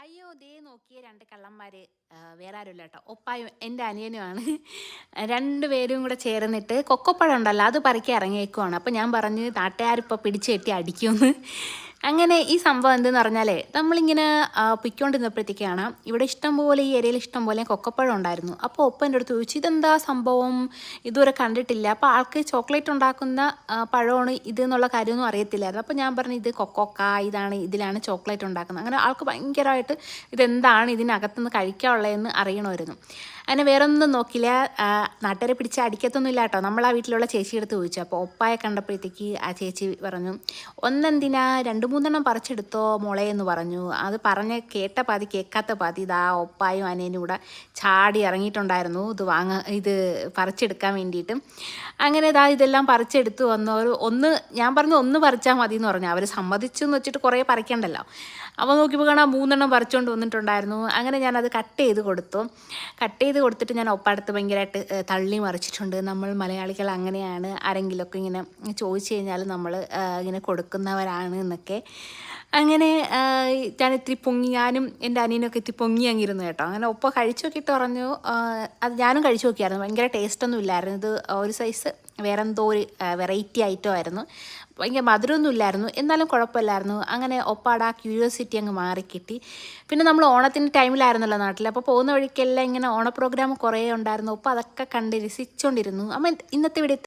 അയ്യോ! ദേ നോക്കിയേ 2 കള്ളന്മാര്. വേറെ ആരുമല്ല കേട്ടോ. ഒപ്പായും എൻ്റെ അനിയനുമാണ്. 2 പേരും കൂടെ ചേർന്നിട്ട് കൊക്കോപ്പഴം ഉണ്ടല്ലോ അത് പറിക്കാൻ ഇറങ്ങിയേക്കുവാണ്. അപ്പം ഞാൻ പറഞ്ഞ് നാട്ടുകാരിപ്പോൾ പിടിച്ച് കെട്ടി അടിക്കുമെന്ന്. അങ്ങനെ ഈ സംഭവം എന്തെന്ന് പറഞ്ഞാലേ നമ്മളിങ്ങനെ പൊയ്ക്കൊണ്ടിരുന്നപ്പോഴത്തേക്കാണ് ഇവിടെ ഇഷ്ടംപോലെ ഈ ഏരിയയിൽ ഇഷ്ടംപോലെ കൊക്കോപ്പഴം ഉണ്ടായിരുന്നു. അപ്പോൾ ഒപ്പ എൻ്റെ അടുത്ത് ചോദിച്ചു ഇതെന്താ സംഭവം, ഇതുവരെ കണ്ടിട്ടില്ല. അപ്പോൾ ആൾക്ക് ചോക്ലേറ്റ് ഉണ്ടാക്കുന്ന പഴമാണ് ഇത് എന്നുള്ള കാര്യമൊന്നും അറിയത്തില്ലായിരുന്നു. അപ്പോൾ ഞാൻ പറഞ്ഞു ഇത് കൊക്കോക്ക, ഇതിലാണ് ചോക്ലേറ്റ് ഉണ്ടാക്കുന്നത്. അങ്ങനെ ആൾക്ക് ഭയങ്കരമായിട്ട് ഇതെന്താണ് ഇതിനകത്തുനിന്ന് കഴിക്കാനുള്ളതെന്ന് അറിയണമായിരുന്നു. അങ്ങനെ വേറെ ഒന്നും നോക്കില്ല. നാട്ടുകാരെ പിടിച്ച് അടിക്കത്തൊന്നും ഇല്ല കേട്ടോ. നമ്മൾ ആ വീട്ടിലുള്ള ചേച്ചിയുടെ അടുത്ത് ചോദിച്ചു. അപ്പോൾ ഒപ്പായെ കണ്ടപ്പോഴത്തേക്ക് ആ ചേച്ചി പറഞ്ഞു ഒന്നെന്തിനാ 2-3 പറിച്ചെടുത്തോ മോളെ എന്ന് പറഞ്ഞു. അത് പറഞ്ഞ് കേട്ട പാതി കേൾക്കാത്ത പാതി ഇതാ ഒപ്പായും അനിയനും കൂടെ ചാടി ഇറങ്ങിയിട്ടുണ്ടായിരുന്നു ഇത് പറിച്ചെടുക്കാൻ വേണ്ടിയിട്ട്. അങ്ങനെ ഇതെല്ലാം പറിച്ചെടുത്ത് വന്നവർ ഞാൻ പറഞ്ഞു ഒന്ന് പറിച്ചാൽ മതി എന്ന് പറഞ്ഞു. അവർ സമ്മതിച്ചു എന്ന് വെച്ചിട്ട് കുറേ പറിക്കണ്ടല്ലോ. അപ്പോൾ നോക്കിയപ്പോൾ കാണാം 3 പറിച്ചുകൊണ്ട് വന്നിട്ടുണ്ടായിരുന്നു. അങ്ങനെ ഞാനത് കട്ട് ചെയ്ത് കൊടുത്തിട്ട് ഞാൻ ഒപ്പടുത്ത് ഭയങ്കരമായിട്ട് തള്ളി മറിച്ചിട്ടുണ്ട്. നമ്മൾ മലയാളികൾ അങ്ങനെയാണ്, ആരെങ്കിലുമൊക്കെ ഇങ്ങനെ ചോദിച്ചു കഴിഞ്ഞാൽ നമ്മൾ ഇങ്ങനെ കൊടുക്കുന്നവരാണ് എന്നൊക്കെ. അങ്ങനെ ഞാൻ ഇത്തിരി പൊങ്ങി, ഞാനും എൻ്റെ അനിയനൊക്കെ ഇത്തിരി പൊങ്ങി അങ്ങിരുന്നു കേട്ടോ. അങ്ങനെ ഒപ്പം കഴിച്ചു നോക്കിയിട്ട് പറഞ്ഞു അത് ഞാനും കഴിച്ചു നോക്കിയായിരുന്നു. ഭയങ്കര ടേസ്റ്റൊന്നും ഇല്ലായിരുന്നു. ഇത് ഒരു സൈസ് വേറെ എന്തോ ഒരു വെറൈറ്റി ഐറ്റം ആയിരുന്നു. ഭയങ്കര മധുരമൊന്നും ഇല്ലായിരുന്നു, എന്നാലും കുഴപ്പമില്ലായിരുന്നു. അങ്ങനെ ഒപ്പാട് ആ ക്യൂരിയോസിറ്റി അങ്ങ് മാറിക്കിട്ടി. പിന്നെ നമ്മൾ ഓണത്തിൻ്റെ ടൈമിലായിരുന്നല്ലോ നാട്ടിൽ. അപ്പോൾ പോകുന്ന വഴിക്കെല്ലാം ഇങ്ങനെ ഓണ പ്രോഗ്രാം കുറേ ഉണ്ടായിരുന്നു. ഒപ്പം അതൊക്കെ കണ്ട് രസിച്ചുകൊണ്ടിരുന്നു. അമ്മ ഇന്നത്തെ വീഡിയോ